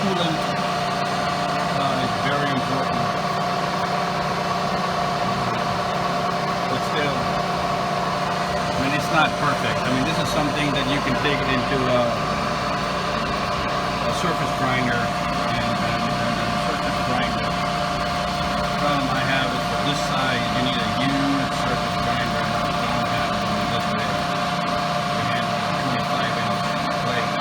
coolant is very important. But still, I mean, it's not perfect. I mean, this is something that you can take it into a surface grinder and surface grinder. The problem I have is for this size, you need a huge surface grinder, and I don't have one this big to handle a 25-inch plate.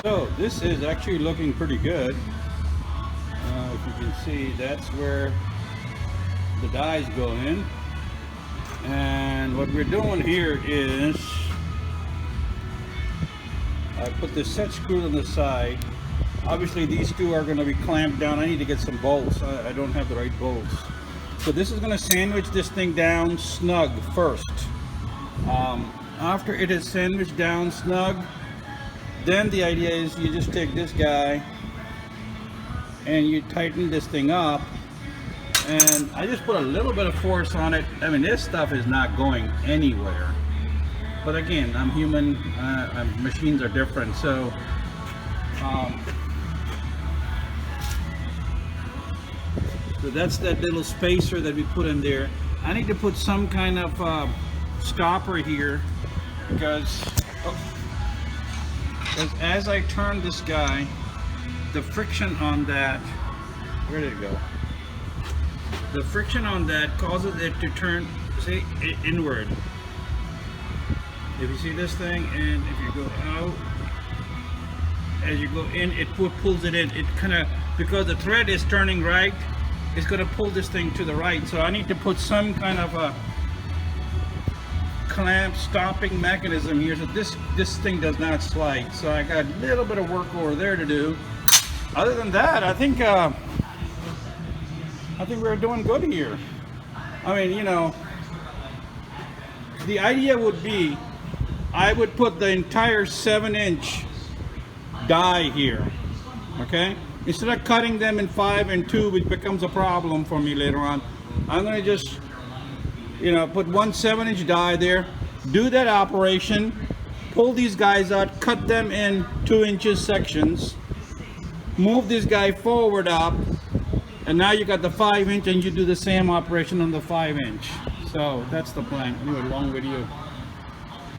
So this is actually looking pretty good. If you can see, that's where the dies go in. And what we're doing here is I put the set screws on the side. Obviously these two are going to be clamped down. I need to get some bolts. I don't have the right bolts. So this is going to sandwich this thing down snug first. After it is sandwiched down snug, then the idea is you just take this guy and you tighten this thing up. And I just put a little bit of force on it. I mean, this stuff is not going anywhere. But again, I'm human. Machines are different. So, so that's that little spacer that we put in there. I need to put some kind of stopper here because as I turn this guy, the friction on that, where did it go? The friction on that causes it to turn, see, inward. If you see this thing, and if you go out, as you go in, it pulls it in. It kind of, because the thread is turning right, it's going to pull this thing to the right. So I need to put some kind of a clamp stopping mechanism here so this thing does not slide. So I got a little bit of work over there to do. Other than that, I think we're doing good here. I mean, you know, the idea would be I would put the entire 7-inch die here, okay? Instead of cutting them in 5 and 2, which becomes a problem for me later on, I'm gonna just, you know, put one 7-inch die there, do that operation, pull these guys out, cut them in 2-inch sections, move this guy forward up, and now you got the 5-inch and you do the same operation on the 5-inch. So that's the plan. Anyway, long video.